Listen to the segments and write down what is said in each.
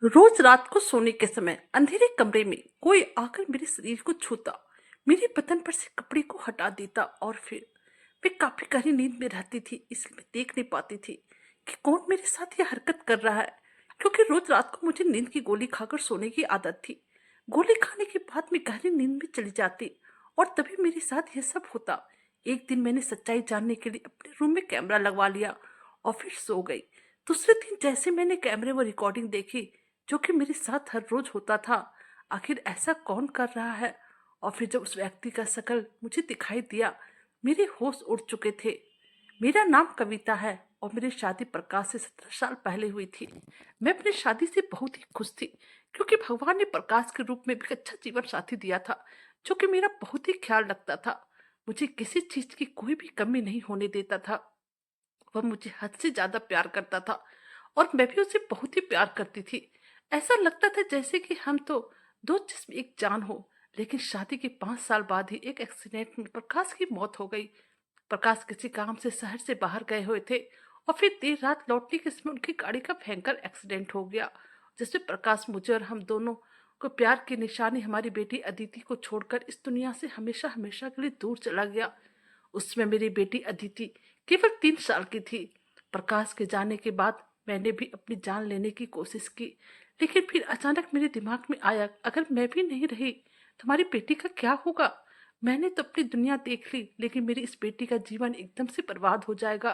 रोज रात को सोने के समय अंधेरे कमरे में कोई आकर मेरे शरीर को छूता, मेरे बदन पर से कपड़े को हटा देता और फिर मैं काफी गहरी नींद में रहती थी। इसलिए मैं देख नहीं पाती थी कि कौन मेरे साथ यह हरकत कर रहा है, क्योंकि रोज रात को मुझे नींद की गोली खाकर सोने की आदत थी। गोली खाने के बाद मैं गहरी नींद में चली जाती और तभी मेरे साथ यह सब होता। एक दिन मैंने सच्चाई जानने के लिए अपने रूम में कैमरा लगवा लिया और फिर सो गई। दूसरे दिन जैसे मैंने कैमरे में रिकॉर्डिंग देखी, जो कि मेरे साथ हर रोज होता था, आखिर ऐसा कौन कर रहा है। और फिर जब उस व्यक्ति का शकल मुझे दिखाई दिया, मेरे होश उड़ चुके थे। मेरा नाम कविता है और मेरी शादी प्रकाश से 17 साल पहले हुई थी। मैं अपनी शादी से बहुत ही खुश थी, क्योंकि भगवान ने प्रकाश के रूप में भी एक अच्छा जीवन साथी दिया था, जो कि मेरा बहुत ही ख्याल रखता था। मुझे किसी चीज की कोई भी कमी नहीं होने देता था। वह मुझे हद से ज्यादा प्यार करता था और मैं भी उसे बहुत ही प्यार करती थी। ऐसा लगता था जैसे कि हम तो दो जिस्म एक जान हो। लेकिन शादी के 5 साल बाद ही एक एक्सीडेंट में प्रकाश की मौत हो गई। प्रकाश किसी काम से शहर से बाहर गए हुए थे और फिर देर रात लौटने के समय उनकी गाड़ी का भयंकर एक्सीडेंट हो गया, जिसमें प्रकाश मुझे और हम दोनों को प्यार की निशानी हमारी बेटी अदिति को छोड़कर इस दुनिया से हमेशा हमेशा के लिए दूर चला गया। उसमें मेरी बेटी अदिति केवल 3 साल की थी। प्रकाश के जाने के बाद मैंने भी अपनी जान लेने की कोशिश की, लेकिन फिर अचानक मेरे दिमाग में आया, अगर मैं भी नहीं रही तो हमारी बेटी का क्या होगा। मैंने तो अपनी दुनिया देख ली, लेकिन मेरी इस बेटी का जीवन एकदम से बर्बाद हो जाएगा।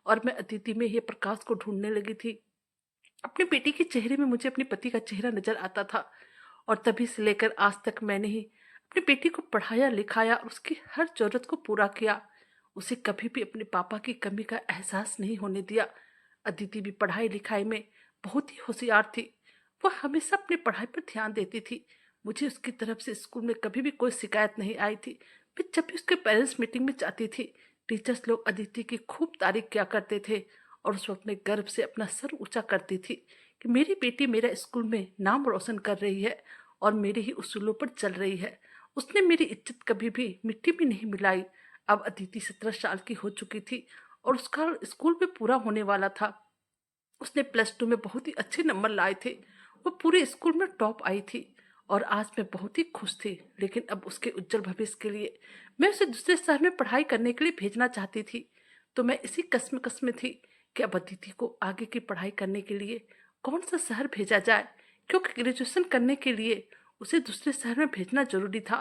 और मैं अदिति में ही प्रकाश को ढूंढने लगी थी। अपनी बेटी के चेहरे में मुझे अपने पति का चेहरा नजर आता था। और तभी से लेकर आज तक मैंने ही अपनी बेटी को पढ़ाया लिखाया और उसकी हर जरूरत को पूरा किया। उसे कभी भी अपने पापा की कमी का एहसास नहीं होने दिया। अदिति भी पढ़ाई लिखाई में बहुत ही होशियार थी। वह हमेशा अपनी पढ़ाई पर ध्यान देती थी। मुझे उसकी तरफ से स्कूल में कभी भी कोई शिकायत नहीं आई थी। मैं जब भी उसके पेरेंट्स मीटिंग में जाती थी, टीचर्स लोग अदिति की खूब तारीफ किया करते थे और उस वक्त मैं गर्व से अपना सर ऊंचा करती थी कि मेरी बेटी मेरा स्कूल में नाम रोशन कर रही है और मेरे ही उसूलों पर चल रही है। उसने मेरी इज्जत कभी भी मिट्टी में नहीं मिलाई। अब अदिति 17 साल की हो चुकी थी और उसका स्कूल में पूरा होने वाला था। उसने प्लस 2 में बहुत ही अच्छे नंबर लाए थे। वो पूरे स्कूल में टॉप आई थी और आज मैं बहुत ही खुश थी। लेकिन अब उसके उज्जवल भविष्य के लिए मैं उसे दूसरे शहर में पढ़ाई करने के लिए भेजना चाहती थी। तो मैं इसी कस्म में थी कि अब अदिति को आगे की पढ़ाई करने के लिए कौन सा शहर भेजा जाए, क्योंकि ग्रेजुएशन करने के लिए उसे दूसरे शहर में भेजना जरूरी था।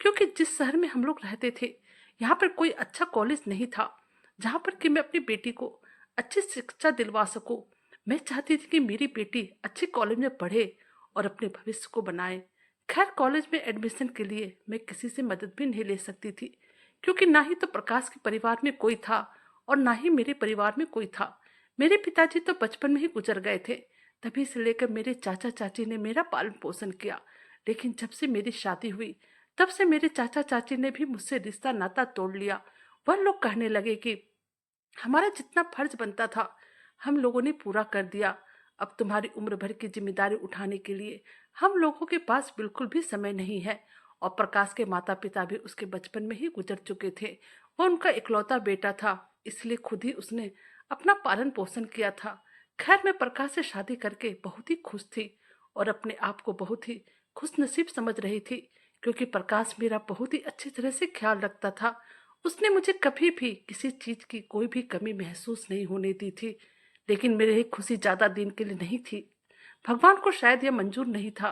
क्योंकि जिस शहर में हम लोग रहते थे, यहाँ पर कोई अच्छा कॉलेज नहीं था जहाँ पर कि मैं अपनी बेटी को अच्छी शिक्षा दिलवा सकूं। मैं चाहती थी कि मेरी बेटी अच्छे कॉलेज में पढ़े और अपने भविष्य को बनाए। खैर, कॉलेज में एडमिशन के लिए मैं किसी से मदद भी नहीं ले सकती थी, क्योंकि ना ही तो प्रकाश के परिवार में कोई था और ना ही मेरे परिवार में कोई था। मेरे पिताजी तो बचपन में ही गुजर गए थे। तभी से लेकर मेरे चाचा चाची ने मेरा पालन पोषण किया। लेकिन जब से मेरी शादी हुई, तब से मेरे चाचा चाची ने भी मुझसे रिश्ता नाता तोड़ लिया। वह लोग कहने लगे कि हमारा जितना फर्ज बनता था हम लोगों ने पूरा कर दिया। अब तुम्हारी उम्र भर की जिम्मेदारी उठाने के लिए हम लोगों के पास बिल्कुल भी समय नहीं है। और प्रकाश के माता पिता भी उसके बचपन में ही गुजर चुके थे। वो उनका इकलौता बेटा था, इसलिए खुद ही उसने अपना पालन पोषण किया था। खैर, मैं प्रकाश से शादी करके बहुत ही खुश थी और अपने आप को बहुत ही खुश नसीब समझ रही थी, क्योंकि प्रकाश मेरा बहुत ही अच्छी तरह से ख्याल रखता था। उसने मुझे कभी भी किसी चीज की कोई भी कमी महसूस नहीं होने दी थी। लेकिन मेरी ये खुशी ज्यादा दिन के लिए नहीं थी। भगवान को शायद यह मंजूर नहीं था।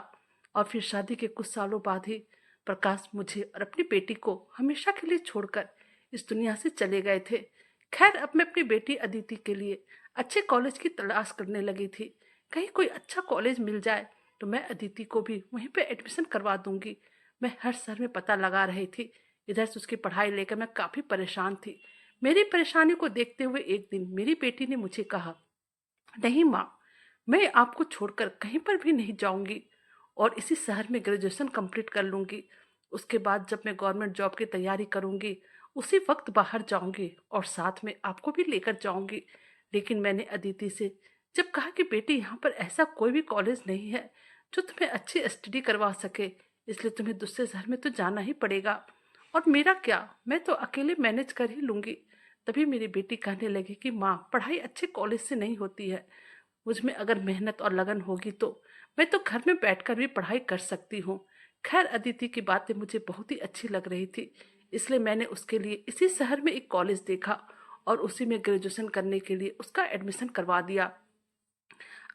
और फिर शादी के कुछ सालों बाद ही प्रकाश मुझे और अपनी बेटी को हमेशा के लिए छोड़कर इस दुनिया से चले गए थे। खैर, अब मैं अपनी बेटी अदिति के लिए अच्छे कॉलेज की तलाश करने लगी थी। कहीं कोई अच्छा कॉलेज मिल जाए तो मैं अदिति को भी वहीं पे एडमिशन करवा दूंगी। मैं हर शहर में पता लगा रही थी। इधर से उसकी पढ़ाई लेकर मैं काफी परेशान थी। मेरी परेशानी को देखते हुए एक दिन मेरी बेटी ने मुझे कहा, नहीं माँ, मैं आपको छोड़कर कहीं पर भी नहीं जाऊंगी और इसी शहर में ग्रेजुएशन कंप्लीट कर लूंगी। उसके बाद जब मैं गवर्नमेंट जॉब की तैयारी करूंगी, उसी वक्त बाहर जाऊंगी और साथ में आपको भी लेकर जाऊंगी। लेकिन मैंने अदिति से जब कहा कि बेटी, यहाँ पर ऐसा कोई भी कॉलेज नहीं है जो तुम्हें अच्छी स्टडी करवा सके, इसलिए तुम्हें दूसरे शहर में तो जाना ही पड़ेगा। और मेरा क्या, मैं तो अकेले मैनेज कर ही लूंगी। तभी मेरी बेटी कहने लगी कि माँ, पढ़ाई अच्छे कॉलेज से नहीं होती है, मुझ में अगर मेहनत और लगन होगी तो मैं तो घर में बैठकर भी पढ़ाई कर सकती हूँ। खैर, अदिति की बातें मुझे बहुत ही अच्छी लग रही थी, इसलिए मैंने उसके लिए इसी शहर में एक कॉलेज देखा और उसी में ग्रेजुएशन करने के लिए उसका एडमिशन करवा दिया।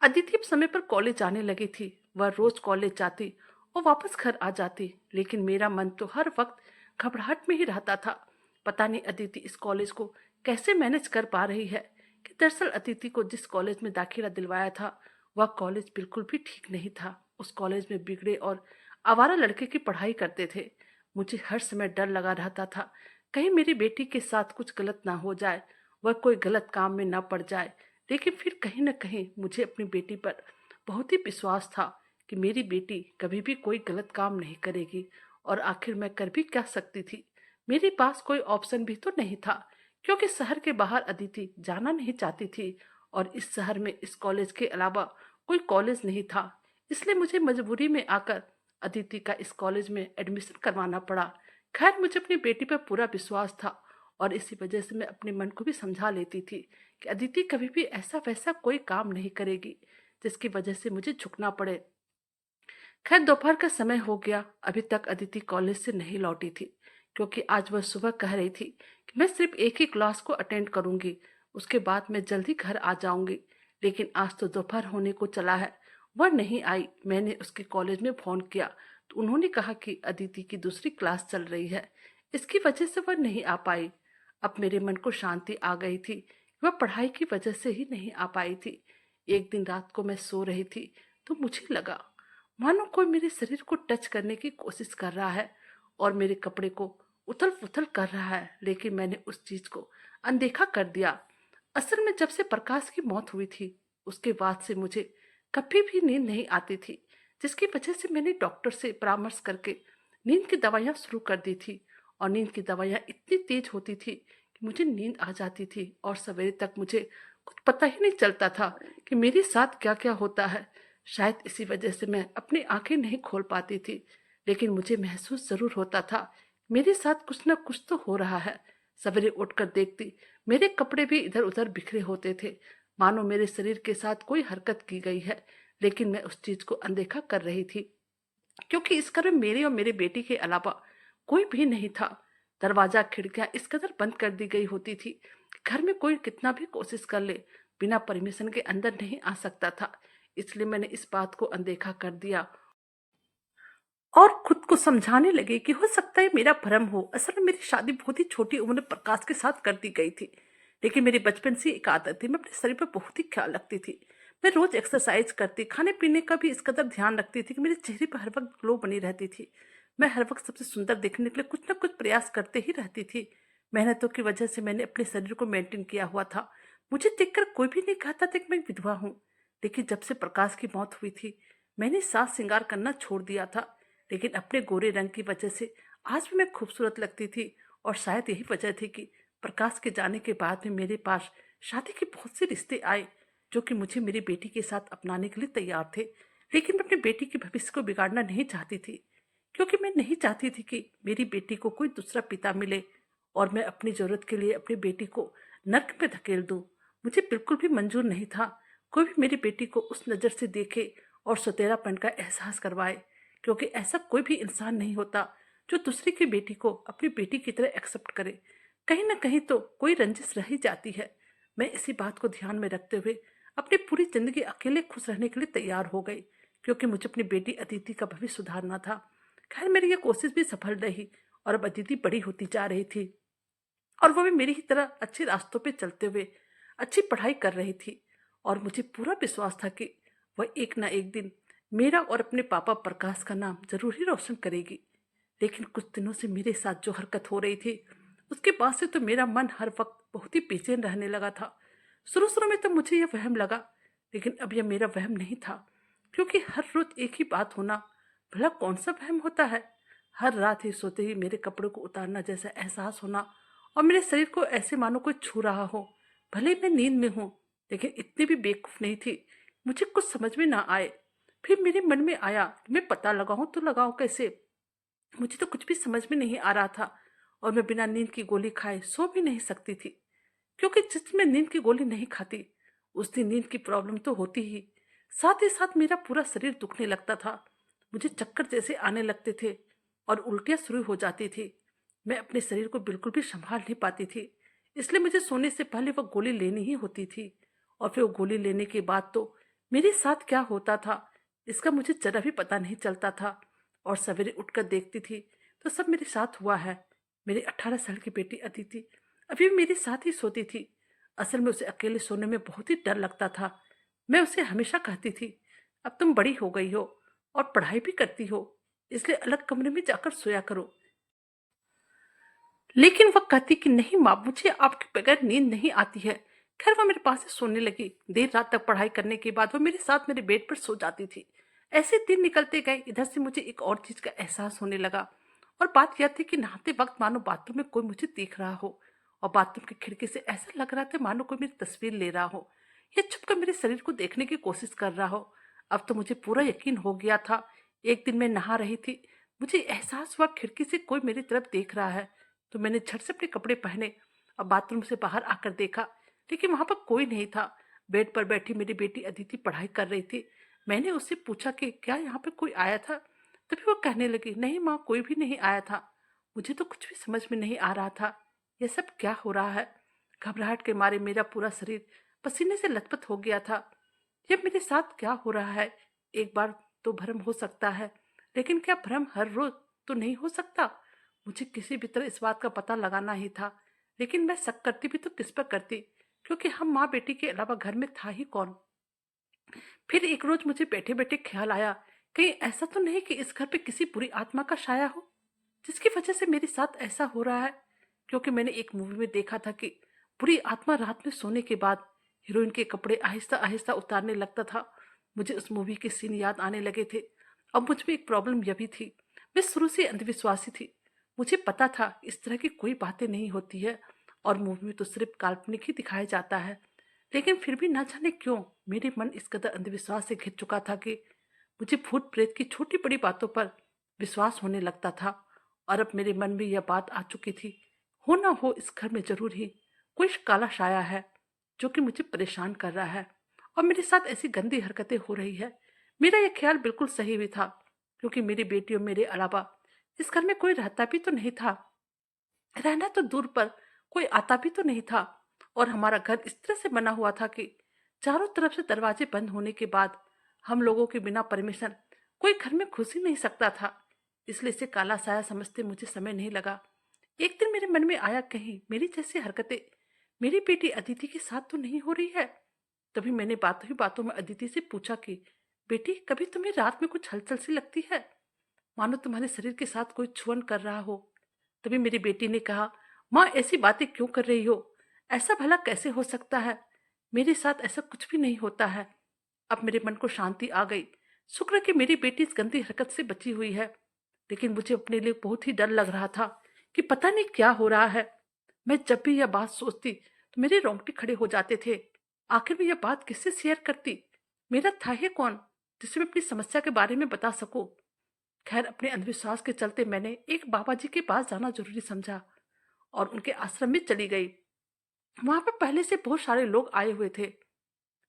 अदिति अब समय पर कॉलेज आने लगी थी। वह रोज कॉलेज जाती और वापस घर आ जाती, लेकिन मेरा मन तो हर वक्त घबराहट में ही रहता था। पता नहीं अदिति इस कॉलेज को कैसे मैनेज कर पा रही है। कि दरअसल अदिति को जिस कॉलेज में दाखिला दिलवाया था, वह कॉलेज बिल्कुल भी ठीक नहीं था। उस कॉलेज में बिगड़े और आवारा लड़के की पढ़ाई करते थे। मुझे हर समय डर लगा रहता था, कहीं मेरी बेटी के साथ कुछ गलत ना हो जाए, वह कोई गलत काम में ना पड़ जाए। लेकिन फिर कहीं न कहीं मुझे अपनी बेटी पर बहुत ही विश्वास था कि मेरी बेटी कभी भी कोई गलत काम नहीं करेगी। और आखिर मैं कर भी क्या सकती थी? मेरे पास कोई ऑप्शन भी तो नहीं था, क्योंकि शहर के बाहर अदिति जाना नहीं चाहती थी और इस शहर में इस कॉलेज के अलावा कोई कॉलेज नहीं था। इसलिए मुझे मजबूरी में आकर अदिति का इस कॉलेज में एडमिशन करवाना पड़ा। खैर, मुझे अपनी बेटी पर पूरा विश्वास था और इसी वजह से मैं अपने मन को भी समझा लेती थी कि अदिति कभी भी ऐसा वैसा कोई काम नहीं करेगी जिसकी वजह से मुझे झुकना पड़े। खैर, दोपहर का समय हो गया, अभी तक अदिति कॉलेज से नहीं लौटी थी, क्योंकि आज वह सुबह कह रही थी कि मैं सिर्फ एक ही क्लास को अटेंड करूंगी, उसके बाद मैं जल्दी घर आ जाऊंगी। लेकिन आज तो दोपहर होने को चला है, वह नहीं आई। मैंने उसके कॉलेज में फोन किया तो उन्होंने कहा कि अदिति की दूसरी क्लास चल रही है, इसकी वजह से वह नहीं आ पाई। अब मेरे मन को शांति आ गई थी, वह पढ़ाई की वजह से ही नहीं आ पाई थी। एक दिन रात को मैं सो रही थी तो मुझे लगा मानो कोई मेरे शरीर को टच करने की कोशिश कर रहा है और मेरे कपड़े को उथल पुथल कर रहा है, लेकिन मैंने उस चीज को अनदेखा कर दिया। असल में जब से प्रकाश की मौत हुई थी, उसके बाद से मुझे कभी भी नींद नहीं आती थी, जिसकी वजह से मैंने डॉक्टर से परामर्श करके नींद की दवाइयाँ शुरू कर दी थी। और नींद की दवाइयाँ इतनी तेज होती थी कि मुझे नींद आ जाती थी और सवेरे तक मुझे कुछ पता ही नहीं चलता था कि मेरे साथ क्या क्या होता है। शायद इसी वजह से मैं अपनी आंखें नहीं खोल पाती थी, लेकिन मुझे महसूस जरूर होता था मेरे साथ कुछ ना कुछ तो हो रहा है। सवेरे उठकर देखती, मेरे कपड़े भी इधर उधर बिखरे होते थे, मानो मेरे शरीर के साथ कोई हरकत की गई है। लेकिन मैं उस चीज को अनदेखा कर रही थी, क्योंकि इस घर में मेरी और मेरे बेटी के अलावा कोई भी नहीं था। दरवाजा खिड़कियां इस कदर बंद कर दी गई होती थी कि घर में कोई कितना भी कोशिश कर ले, बिना परमिशन के अंदर नहीं आ सकता था। इसलिए मैंने इस बात को अनदेखा कर दिया और खुद को समझाने लगे कि हो सकता है मेरा भ्रम हो। असल में मेरी शादी बहुत ही छोटी उम्र में प्रकाश के साथ कर दी गई थी, लेकिन मेरी बचपन से एक आदत थी, मैं अपने शरीर पर बहुत ही ख्याल रखती थी। मैं रोज एक्सरसाइज करती, खाने पीने का भी इस कदर ध्यान रखती थी कि मेरे चेहरे पर हर वक्त ग्लो बनी रहती थी। मैं हर वक्त सबसे सुंदर दिखने के लिए कुछ ना कुछ प्रयास करते ही रहती थी। मेहनतों की वजह से मैंने अपने शरीर को मेंटेन किया हुआ था। मुझे देखकर कोई भी नहीं कहता था कि मैं विधवा हूँ। लेकिन जब से प्रकाश की मौत हुई थी, मैंने साज श्रृंगार करना छोड़ दिया था। लेकिन अपने गोरे रंग की वजह से आज भी मैं खूबसूरत लगती थी और शायद यही वजह थी कि प्रकाश के जाने के बाद में मेरे पास शादी के बहुत से रिश्ते आए, जो कि मुझे मेरी बेटी के साथ अपनाने के लिए तैयार थे। लेकिन मैं अपनी बेटी के भविष्य को बिगाड़ना नहीं चाहती थी, क्योंकि मैं नहीं चाहती थी कि मेरी बेटी को कोई दूसरा पिता मिले और मैं अपनी जरूरत के लिए अपनी बेटी को नर्क में धकेल दूं। मुझे बिल्कुल भी मंजूर नहीं था कोई भी मेरी बेटी को उस नज़र से देखे और सौतेलापन का एहसास करवाए, क्योंकि ऐसा कोई भी इंसान नहीं होता जो दूसरे की बेटी को अपनी बेटी की तरह एक्सेप्ट करे। कहीं ना कहीं तो कोई रंजिश रह ही जाती है। मैं इसी बात को ध्यान में रखते हुए अपनी पूरी जिंदगी अकेले खुश रहने के लिए तैयार हो गई, क्योंकि मुझे अपनी बेटी अदिति का भविष्य सुधारना था। खैर, मेरी यह कोशिश भी सफल रही और अब अदिति बड़ी होती जा रही थी और वह भी मेरी ही तरह अच्छे रास्तों पे चलते हुए अच्छी पढ़ाई कर रही थी। और मुझे पूरा विश्वास था कि वह एक ना एक दिन मेरा और अपने पापा प्रकाश का नाम जरूर ही रोशन करेगी। लेकिन कुछ दिनों से मेरे साथ जो हरकत हो रही थी, उसके बाद से तो मेरा मन हर वक्त बहुत ही बेचैन रहने लगा था। शुरू शुरू में तो मुझे यह वहम लगा, लेकिन अब यह मेरा वहम नहीं था, क्योंकि हर रोज एक ही बात होना भला कौन सा वहम होता है। हर रात ही सोते ही मेरे कपड़ों को उतारना जैसा एहसास होना और मेरे शरीर को ऐसे मानो कोई छू रहा हो। भले ही मैं नींद में हूँ, लेकिन इतनी भी बेवकूफ नहीं थी मुझे कुछ समझ में ना आए। फिर मेरे मन में आया कि मैं पता लगाऊं तो लगाऊं कैसे। मुझे तो कुछ भी समझ में नहीं आ रहा था और मैं बिना नींद की गोली खाए सो भी नहीं सकती थी, क्योंकि जिस दिन मैं नींद की गोली नहीं खाती उस दिन नींद की प्रॉब्लम तो होती ही, साथ ही साथ मेरा पूरा शरीर दुखने लगता था। मुझे चक्कर जैसे आने लगते थे और उल्टियाँ शुरू हो जाती थी। मैं अपने शरीर को बिल्कुल भी संभाल नहीं पाती थी, इसलिए मुझे सोने से पहले वो गोली लेनी ही होती थी। और फिर वो गोली लेने के बाद तो मेरे साथ क्या होता था, इसका मुझे ज़रा भी पता नहीं चलता था। और सवेरे उठकर देखती थी तो सब मेरे साथ हुआ है। मेरी 18 साल की बेटी अदिति अभी भी मेरे साथ ही सोती थी। असल में उसे अकेले सोने में बहुत ही डर लगता था। मैं उसे हमेशा कहती थी, अब तुम बड़ी हो गई हो और पढ़ाई भी करती हो, इसलिए अलग कमरे में जाकर सोया करो। लेकिन वह कहती कि नहीं माँ, मुझे आपके बगैर नींद नहीं आती है। खैर वह मेरे पास ही सोने लगी। देर रात तक पढ़ाई करने के बाद वो मेरे साथ मेरे बेड पर सो जाती थी। ऐसे दिन निकलते गए, इधर से मुझे एक और चीज का एहसास होने लगा। और बात यह थी कि नहाते वक्त मानो बाथरूम में कोई मुझे देख रहा हो, और बाथरूम की खिड़की से ऐसा लग रहा था मानो कोई मेरी तस्वीर ले रहा हो या छुपकर मेरे शरीर को देखने की कोशिश कर रहा हो। अब तो मुझे पूरा यकीन हो गया था। एक दिन मैं नहा रही थी, मुझे एहसास हुआ खिड़की से कोई मेरी तरफ देख रहा है। तो मैंने झट से अपने कपड़े पहने और बाथरूम से बाहर आकर देखा, लेकिन वहां पर कोई नहीं था। बेड पर बैठी मेरी बेटी अदिति पढ़ाई कर रही थी। मैंने उससे पूछा कि क्या यहाँ पे कोई आया था, तभी वो कहने लगी, नहीं माँ, कोई भी नहीं आया था। मुझे तो कुछ भी समझ में नहीं आ रहा था, यह सब क्या हो रहा है। घबराहट के मारे मेरा पूरा शरीर पसीने से लथपथ हो गया था। ये मेरे साथ क्या हो रहा है। एक बार तो भ्रम हो सकता है, लेकिन क्या भ्रम हर रोज तो नहीं हो सकता। मुझे किसी भी तरह इस बात का पता लगाना ही था, लेकिन मैं शक करती भी तो किस पर करती, क्योंकि हम माँ बेटी के अलावा घर में था ही कौन। फिर एक रोज मुझे बैठे बैठे ख्याल आया, कहीं ऐसा तो नहीं कि इस घर पे किसी बुरी आत्मा का साया हो, जिसकी वजह से मेरे साथ ऐसा हो रहा है। क्योंकि मैंने एक मूवी में देखा था कि बुरी आत्मा रात में सोने के बाद हीरोइन के कपड़े आहिस्ता आहिस्ता उतारने लगता था। मुझे उस मूवी के सीन याद आने लगे थे। अब मुझ में एक प्रॉब्लम यह भी थी, मैं शुरू से अंधविश्वासी थी। मुझे पता था इस तरह की कोई बातें नहीं होती है, और मूवी में तो सिर्फ काल्पनिक ही दिखाया जाता है। लेकिन फिर भी ना जाने क्यों मेरे मन इस कदर अंधविश्वास से घिर चुका था कि मुझे भूत प्रेत की छोटी बड़ी बातों पर विश्वास होने लगता था। और अब मेरे मन में यह बात आ चुकी थी, हो ना हो इस घर में जरूर ही कोई काला साया है जो कि मुझे परेशान कर रहा है, और मेरे साथ ऐसी गंदी हरकतें हो रही है। मेरा यह ख्याल बिल्कुल सही भी था, क्योंकि मेरी बेटी और मेरे अलावा इस घर में कोई रहता भी तो नहीं था। रहना तो दूर पर, कोई आता भी तो नहीं था। और हमारा घर इस तरह से बना हुआ था कि चारों तरफ से दरवाजे बंद होने के बाद हम लोगों के बिना परमिशन कोई घर में घुस ही नहीं सकता था। इसलिए इसे काला साया समझते मुझे समय नहीं लगा। एक दिन मेरे मन में आया, कहीं मेरी जैसी हरकतें मेरी बेटी अदिति के साथ तो नहीं हो रही है। तभी मैंने बातों ही बातों में अदिति से पूछा कि बेटी, कभी तुम्हें रात में कुछ हलचल सी लगती है, मानो तुम्हारे शरीर के साथ कोई छुअन कर रहा हो। तभी मेरी बेटी ने कहा, माँ ऐसी बातें क्यों कर रही हो, ऐसा भला कैसे हो सकता है, मेरे साथ ऐसा कुछ भी नहीं होता है। अब मेरे मन को शांति आ गई। शुक्र है कि मेरी बेटी इस गंदी हरकत से बची हुई है। लेकिन मुझे अपने लिए बहुत ही डर लग रहा था कि पता नहीं क्या हो रहा है। मैं जब भी यह बात सोचती तो मेरे रोंगटे खड़े हो जाते थे। आखिर में यह बात किससे शेयर करती, मेरा था ही कौन जिसे मैं अपनी समस्या के बारे में बता सकूं। खैर अपने अंधविश्वास के चलते मैंने एक बाबा जी के पास जाना जरूरी समझा और उनके आश्रम में चली गई। वहां पर पहले से बहुत सारे लोग आए हुए थे।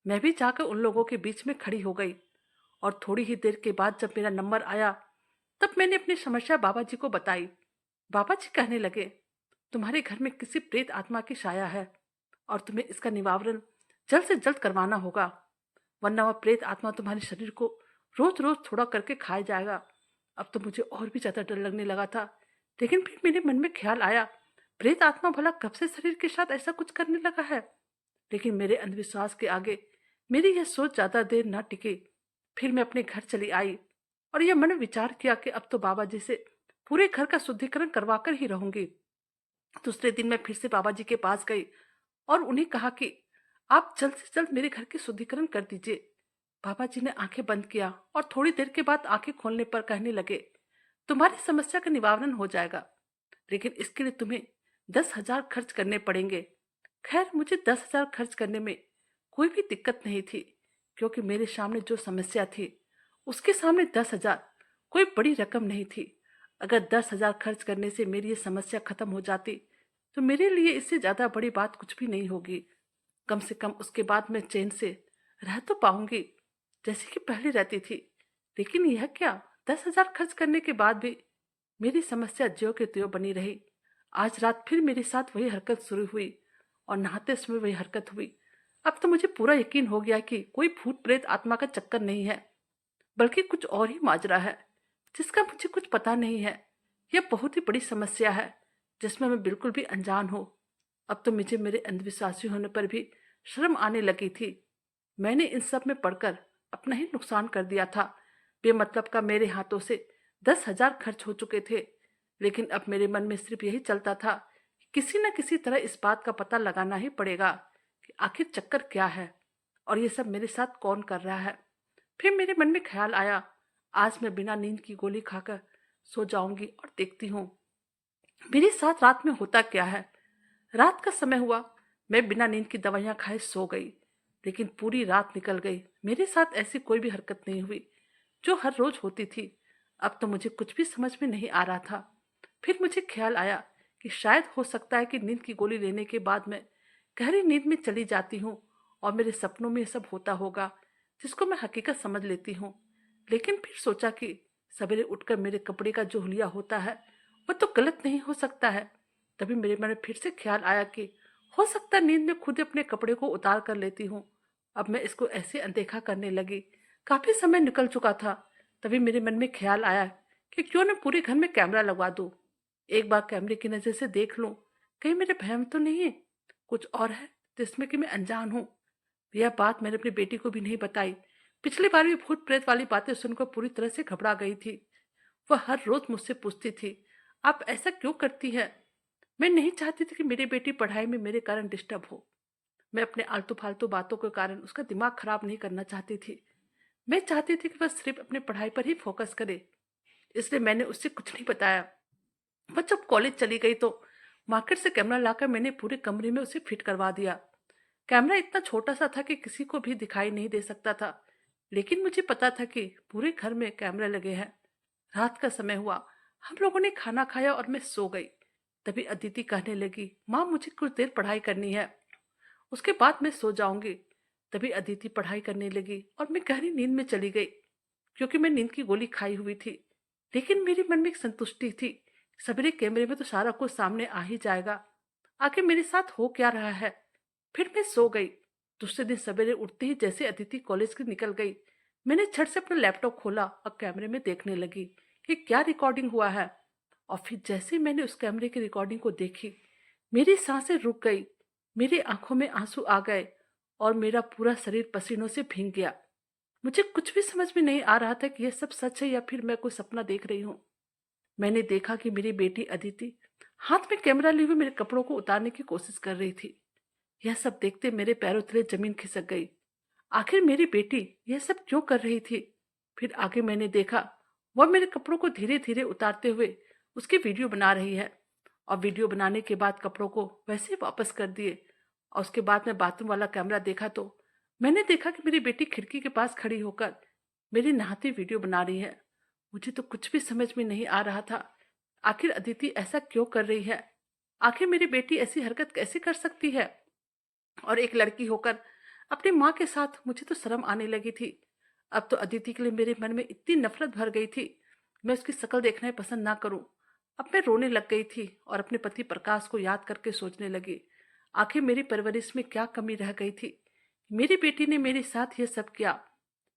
मैं भी जाकर उन लोगों के बीच में खड़ी हो गई। और थोड़ी ही देर के बाद जब मेरा नंबर आया, तब मैंने अपनी समस्या बाबा जी को बताई। बाबा जी कहने लगे, तुम्हारे घर में किसी प्रेत आत्मा की छाया है और तुम्हें इसका निवारण जल्द से जल्द करवाना होगा, वरना वह प्रेत आत्मा तुम्हारे शरीर को रोज रोज थोड़ा करके खाया जाएगा। अब तो मुझे और भी ज्यादा डर लगने लगा था। लेकिन फिर मेरे मन में ख्याल आया, प्रेत आत्मा भला कब से शरीर के साथ ऐसा कुछ करने लगा है। लेकिन मेरे अंधविश्वास के आगे मेरी यह सोच ज्यादा देर न टिकी। फिर मैं अपने घर चली आई और यह मन में विचार किया कि अब तो बाबा जी से पूरे घर का शुद्धिकरण करवाकर ही रहूंगी। दूसरे दिन मैं फिर से बाबा जी के पास गई और उन्हें कहा कि आप जल्द से जल्द मेरे घर की शुद्धिकरण कर दीजिए। बाबा जी ने आंखें बंद किया और थोड़ी देर के बाद आंखें खोलने पर कहने लगे, तुम्हारी समस्या का निवारण हो जाएगा, लेकिन इसके लिए तुम्हें 10,000 खर्च करने पड़ेंगे। खैर मुझे 10,000 खर्च करने में कोई भी दिक्कत नहीं थी, क्योंकि मेरे सामने जो समस्या थी उसके सामने 10,000 कोई बड़ी रकम नहीं थी। अगर 10,000 खर्च करने से मेरी ये समस्या खत्म हो जाती तो मेरे लिए इससे ज्यादा बड़ी बात कुछ भी नहीं होगी। कम से कम उसके बाद मैं चैन से रह तो पाऊंगी जैसे कि पहले रहती थी। लेकिन यह क्या, 10,000 खर्च करने के बाद भी मेरी समस्या ज्यों के त्यों बनी रही। आज रात फिर मेरे साथ वही हरकत शुरू हुई और नहाते समय वही हरकत हुई। अब तो मुझे पूरा यकीन हो गया कि कोई भूत प्रेत आत्मा का चक्कर नहीं है, बल्कि कुछ और ही माजरा है जिसका मुझे कुछ पता नहीं है। यह बहुत ही बड़ी समस्या है जिसमें मैं बिल्कुल भी अनजान हूँ। अब तो मुझे मेरे अंधविश्वासी होने पर भी शर्म आने लगी थी। मैंने इन सब में पढ़कर अपना ही नुकसान कर दिया था। बेमतलब का मेरे हाथों से 10,000 खर्च हो चुके थे। लेकिन अब मेरे मन में सिर्फ यही चलता था कि किसी न किसी तरह इस बात का पता लगाना ही पड़ेगा कि आखिर चक्कर क्या है और ये सब मेरे साथ कौन कर रहा है। फिर मेरे मन में ख्याल आया, आज मैं बिना नींद की गोली खाकर सो जाऊंगी और देखती हूँ मेरे साथ रात में होता क्या है। रात का समय हुआ, मैं बिना नींद की दवाइयां खाए सो गई। लेकिन पूरी रात निकल गई, मेरे साथ ऐसी कोई भी हरकत नहीं हुई जो हर रोज होती थी। अब तो मुझे कुछ भी समझ में नहीं आ रहा था। फिर मुझे ख्याल आया कि शायद हो सकता है कि नींद की गोली लेने के बाद मैं गहरी नींद में चली जाती हूँ और मेरे सपनों में ये सब होता होगा जिसको मैं हकीकत समझ लेती हूँ। लेकिन फिर सोचा कि सवेरे उठकर मेरे कपड़े का जो हुलिया होता है वह तो गलत नहीं हो सकता है। तभी मेरे मन में फिर से ख्याल आया कि हो सकता है नींद में खुद अपने कपड़े को उतार कर लेती हूँ। अब मैं इसको ऐसे अनदेखा करने लगी। काफी समय निकल चुका था। तभी मेरे मन में ख्याल आया कि क्यों न पूरे घर में कैमरा लगवा दूं। एक बार कैमरे की नजर से देख लूं, कहीं मेरे भ्रम तो नहीं है, कुछ और है जिसमें कि मैं अनजान हूँ। यह बात मैंने अपनी बेटी को भी नहीं बताई। पिछली बार भी भूत प्रेत वाली बातें सुनकर पूरी तरह से घबरा गई थी। वह हर रोज मुझसे पूछती थी, आप ऐसा क्यों करती है। मैं नहीं चाहती थी कि मेरी बेटी पढ़ाई में मेरे कारण डिस्टर्ब हो। मैं अपने आलतू फालतू बातों के कारण उसका दिमाग खराब नहीं करना चाहती थी। मैं चाहती थी कि वह सिर्फ अपने पढ़ाई पर ही फोकस करे। इसलिए मैंने उससे कुछ नहीं बताया। वह जब कॉलेज चली गई तो मार्केट से कैमरा लाकर मैंने पूरे कमरे में उसे फिट करवा दिया। कैमरा इतना छोटा सा था कि किसी को भी दिखाई नहीं दे सकता था। लेकिन मुझे पता था कि पूरे घर में कैमरे लगे हैं। रात का समय हुआ, हम लोगों ने खाना खाया और मैं सो गई। तभी अदिति कहने लगी, माँ मुझे कुछ देर पढ़ाई करनी है, उसके बाद मैं सो जाऊंगी। तभी अदिति पढ़ाई करने लगी और मैं गहरी नींद में चली गई क्योंकि मैं नींद की गोली खाई हुई थी। लेकिन मेरे मन में एक संतुष्टि थी, सवेरे कैमरे में तो सारा कुछ सामने आ ही जाएगा। आखिर मेरे साथ हो क्या रहा है। फिर मैं सो गई। दूसरे दिन सवेरे उठते ही जैसे अदिति कॉलेज की निकल गई, मैंने झट से अपना लैपटॉप खोला और कैमरे में देखने लगी कि क्या रिकॉर्डिंग हुआ है। और फिर जैसे ही मैंने उस कैमरे की रिकॉर्डिंग को देखी, मेरी सांसें रुक गई, मेरी आंखों में आंसू आ गए और मेरा पूरा शरीर पसीनों से भीग गया। मुझे कुछ भी समझ में नहीं आ रहा था कि यह सब सच है या फिर मैं कोई सपना देख रही हूँ। मैंने देखा कि मेरी बेटी अदिति हाथ में कैमरा लिए हुए मेरे कपड़ों को उतारने की कोशिश कर रही थी। यह सब देखते मेरे पैरों तले जमीन खिसक गई। आखिर मेरी बेटी यह सब क्यों कर रही थी। फिर आगे मैंने देखा, वह मेरे कपड़ों को धीरे धीरे उतारते हुए उसकी वीडियो बना रही है। और वीडियो बनाने के बाद कपड़ों को वैसे ही वापस कर दिए। और उसके बाद मैं बाथरूम वाला कैमरा देखा तो मैंने देखा कि मेरी बेटी खिड़की के पास खड़ी होकर मेरी नहाती वीडियो बना रही है। मुझे तो कुछ भी समझ में नहीं आ रहा था। आखिर अदिति ऐसा क्यों कर रही है। आखिर मेरी बेटी ऐसी हरकत कैसे कर सकती है, और एक लड़की होकर अपनी माँ के साथ। मुझे तो शर्म आने लगी थी। अब तो अदिति के लिए मेरे मन में इतनी नफरत भर गई थी, मैं उसकी शक्ल देखना ही पसंद ना करूं। अब मैं रोने लग गई थी और अपने पति प्रकाश को याद करके सोचने लगी, आखिर मेरी परवरिश में क्या कमी रह गई थी। मेरी बेटी ने मेरे साथ ये सब किया।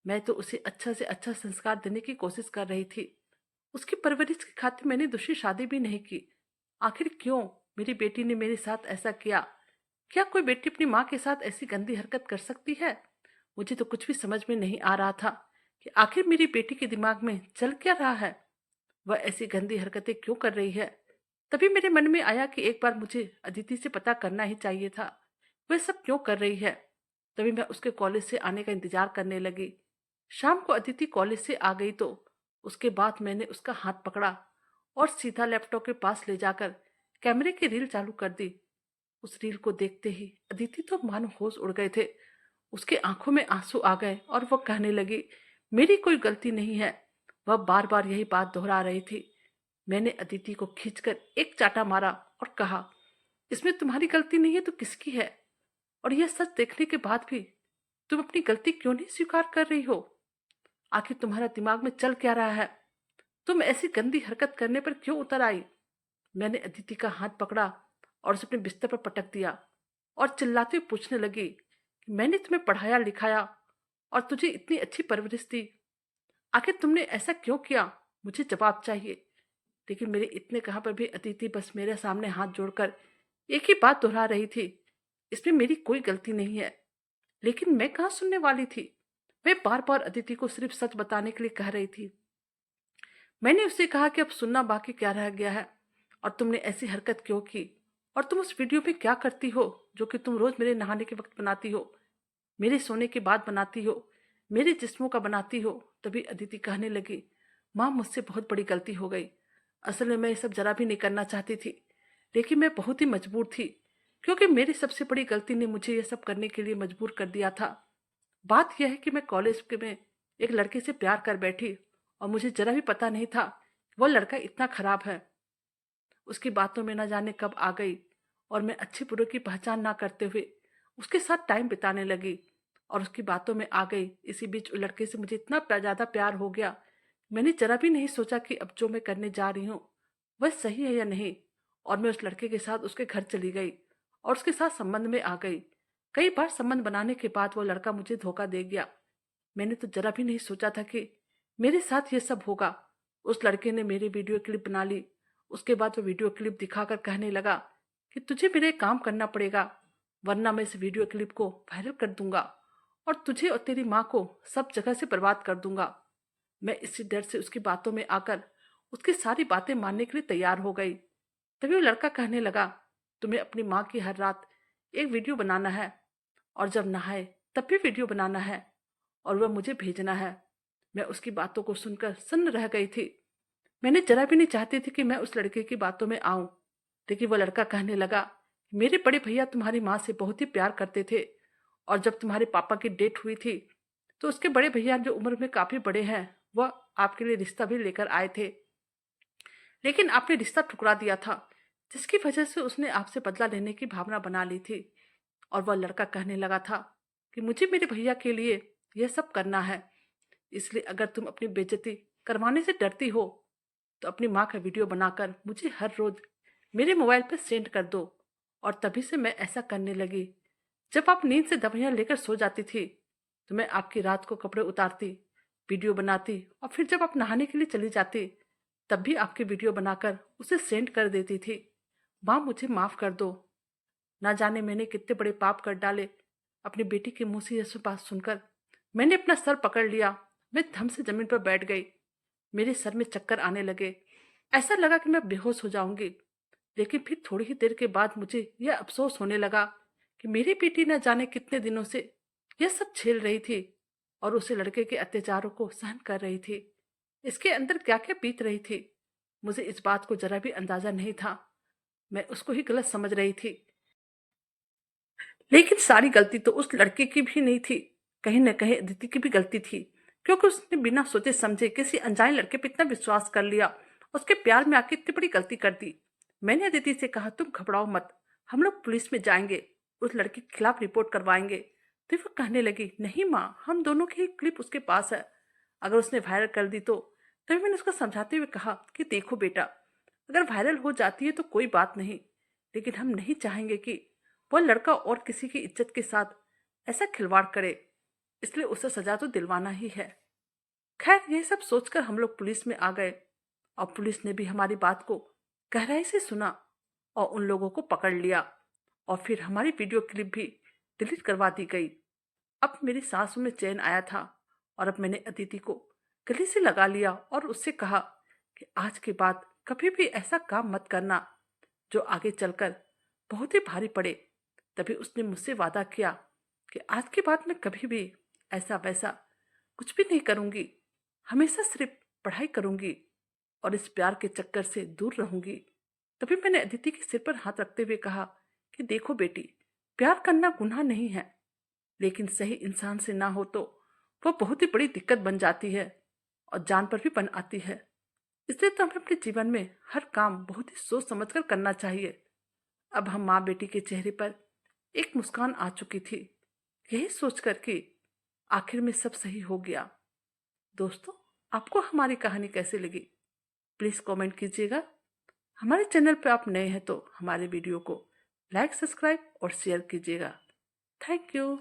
मैं तो उसे अच्छा से अच्छा संस्कार देने की कोशिश कर रही थी। उसकी परवरिश की खातिर मैंने दूसरी शादी भी नहीं की। आखिर क्यों मेरी बेटी ने मेरे साथ ऐसा किया। क्या कोई बेटी अपनी माँ के साथ ऐसी गंदी हरकत कर सकती है। मुझे तो कुछ भी समझ में नहीं आ रहा था कि आखिर मेरी बेटी के दिमाग में चल क्या रहा है। वह ऐसी गंदी हरकतें क्यों कर रही है। तभी मेरे मन में आया कि एक बार मुझे अदिति से पता करना ही चाहिए था, वह सब क्यों कर रही है। तभी मैं उसके कॉलेज से आने का इंतजार करने लगी। शाम को अदिति कॉलेज से आ गई तो उसके बाद मैंने उसका हाथ पकड़ा और सीधा लैपटॉप के पास ले जाकर कैमरे की रील चालू कर दी। उस रील को देखते ही अदिति तो मानो होश उड़ गए थे। उसके आंखों में आंसू आ गए और वह कहने लगी, मेरी कोई गलती नहीं है। वह बार बार यही बात दोहरा रही थी। मैंने अदिति को खींचकर एक चाटा मारा और कहा, इसमें तुम्हारी गलती नहीं है तो किसकी है। और यह सच देखने के बाद भी तुम अपनी गलती क्यों नहीं स्वीकार कर रही हो? आखिर तुम्हारा दिमाग में चल क्या रहा है? तुम ऐसी गंदी हरकत करने पर क्यों उतर आई? मैंने अदिति का हाथ पकड़ा और उसे अपने बिस्तर पर पटक दिया और चिल्लाते हुए पूछने लगी कि मैंने तुम्हें पढ़ाया लिखाया और तुझे इतनी अच्छी परवरिश दी, आखिर तुमने ऐसा क्यों किया? मुझे जवाब चाहिए। लेकिन मेरे इतने कहा पर भी अदिति बस मेरे सामने हाथ जोड़कर एक ही बात दोहरा रही थी, इसमें मेरी कोई गलती नहीं है। लेकिन मैं कहाँ सुनने वाली थी? मैं बार बार अदिति को सिर्फ सच बताने के लिए कह रही थी। मैंने उससे कहा कि अब सुनना बाकी क्या रह गया है, और तुमने ऐसी हरकत क्यों की, और तुम उस वीडियो में क्या करती हो जो कि तुम रोज मेरे नहाने के वक्त बनाती हो, मेरे सोने के बाद बनाती हो, मेरे जिस्मों का बनाती हो। तभी अदिति कहने लगी, माँ मुझसे बहुत बड़ी गलती हो गई। असल में मैं ये सब जरा भी नहीं करना चाहती थी, लेकिन मैं बहुत ही मजबूर थी, क्योंकि मेरी सबसे बड़ी गलती ने मुझे ये सब करने के लिए मजबूर कर दिया था। बात यह है कि मैं कॉलेज में एक लड़के से प्यार कर बैठी, और मुझे जरा भी पता नहीं था वो लड़का इतना खराब है। उसकी बातों में न जाने कब आ गई, और मैं अच्छे बुरे की पहचान ना करते हुए उसके साथ टाइम बिताने लगी और उसकी बातों में आ गई। इसी बीच उस लड़के से मुझे इतना ज़्यादा प्यार हो गया, मैंने जरा भी नहीं सोचा कि अब जो मैं करने जा रही हूँ वह सही है या नहीं। और मैं उस लड़के के साथ उसके घर चली गई और उसके साथ संबंध में आ गई। कई बार संबंध बनाने के बाद वो लड़का मुझे धोखा दे गया। मैंने तो जरा भी नहीं सोचा था कि मेरे साथ ये सब होगा। उस लड़के ने मेरी वीडियो क्लिप बना ली। उसके बाद वो वीडियो क्लिप दिखाकर कहने लगा कि तुझे मेरे काम करना पड़ेगा, वरना मैं इस वीडियो क्लिप को वायरल कर दूंगा और तुझे और तेरी माँ को सब जगह से बर्बाद कर दूंगा। मैं इसी डर से उसकी बातों में आकर उसकी सारी बातें मानने के लिए तैयार हो गई। तभी वो लड़का कहने लगा, तुम्हें अपनी माँ की हर रात एक वीडियो बनाना है, और जब नहाए तब भी वीडियो बनाना है, और वह मुझे भेजना है। मैं उसकी बातों को सुनकर सन्न रह गई थी। मैंने जरा भी नहीं चाहती थी कि मैं उस लड़के की बातों में आऊं। लेकिन वो लड़का कहने लगा, मेरे बड़े भैया तुम्हारी माँ से बहुत ही प्यार करते थे, और जब तुम्हारे पापा की डेथ हुई थी तो उसके बड़े भैया जो उम्र में काफी बड़े हैं, वह आपके लिए रिश्ता भी लेकर आए थे। लेकिन आपने रिश्ता ठुकरा दिया था, जिसकी वजह से उसने आपसे बदला लेने की भावना बना ली थी। और वह लड़का कहने लगा था कि मुझे मेरे भैया के लिए यह सब करना है, इसलिए अगर तुम अपनी बेइज्जती करवाने से डरती हो तो अपनी माँ का वीडियो बनाकर मुझे हर रोज मेरे मोबाइल पर सेंड कर दो। और तभी से मैं ऐसा करने लगी। जब आप नींद से दवाइयाँ लेकर सो जाती थी तो मैं आपकी रात को कपड़े उतारती, वीडियो बनाती, और फिर जब आप नहाने के लिए चली जाती तब भी आपकी वीडियो बनाकर उसे सेंड कर देती थी। माँ मुझे माफ कर दो। ना जाने मैंने कितने बड़े पाप कर डाले। अपनी बेटी के मुंह से यह बात सुनकर मैंने अपना सर पकड़ लिया। मैं धम से जमीन पर बैठ गई। मेरे सर में चक्कर आने लगे। ऐसा लगा कि मैं बेहोश हो जाऊंगी। लेकिन फिर थोड़ी ही देर के बाद मुझे यह अफसोस होने लगा कि मेरी बेटी न जाने कितने दिनों से यह सब झेल रही थी और उसे लड़के के अत्याचारों को सहन कर रही थी। इसके अंदर क्या क्या बीत रही थी, मुझे इस बात को जरा भी अंदाजा नहीं था। मैं उसको ही गलत समझ रही थी। लेकिन सारी गलती तो उस लड़के की भी नहीं थी, कहीं न कहीं अदिति की भी गलती थी, क्योंकि उसने बिना सोचे समझे किसी अनजाने लड़के पर इतना विश्वास कर लिया, उसके प्यार में आके इतनी बड़ी गलती कर दी। मैंने अदिति से कहा, तुम घबराओ मत, हम लोग पुलिस में जाएंगे, उस लड़के के खिलाफ रिपोर्ट करवाएंगे। तो वो कहने लगी, नहीं माँ, हम दोनों की क्लिप उसके पास है, अगर उसने वायरल कर दी तो। तभी मैंने उसको समझाते हुए कहा कि देखो बेटा, अगर वायरल हो जाती है तो कोई बात नहीं, लेकिन हम नहीं चाहेंगे कि वह लड़का और किसी की इज्जत के साथ ऐसा खिलवाड़ करे, इसलिए उसे सजा तो दिलवाना ही है। खैर यह सब सोचकर हम लोग पुलिस में आ गए, और पुलिस ने भी हमारी बात को गहराई से सुना और उन लोगों को पकड़ लिया, और फिर हमारी वीडियो क्लिप भी डिलीट करवा दी गई। अब मेरी सांसों में चैन आया था, और अब मैंने अदिति को गले से लगा लिया और उससे कहा कि आज के बाद कभी भी ऐसा काम मत करना जो आगे चलकर बहुत ही भारी पड़े। तभी उसने मुझसे वादा किया कि आज के बाद मैं कभी भी ऐसा वैसा कुछ भी नहीं करूंगी, हमेशा सिर्फ पढ़ाई करूंगी और इस प्यार के चक्कर से दूर रहूंगी। तभी मैंने अदिति के सिर पर हाथ रखते हुए कहा कि देखो बेटी, प्यार करना गुनाह नहीं है, लेकिन सही इंसान से ना हो तो वह बहुत ही बड़ी दिक्कत बन जाती है और जान पर भी बन आती है। इसलिए तो हमें अपने जीवन में हर काम बहुत ही सोच समझकर करना चाहिए। अब हम माँ बेटी के चेहरे पर एक मुस्कान आ चुकी थी, यही सोच कर कि आखिर में सब सही हो गया। दोस्तों, आपको हमारी कहानी कैसी लगी? प्लीज़ कमेंट कीजिएगा। हमारे चैनल पर आप नए हैं तो हमारे वीडियो को लाइक, सब्सक्राइब और शेयर कीजिएगा। Thank you.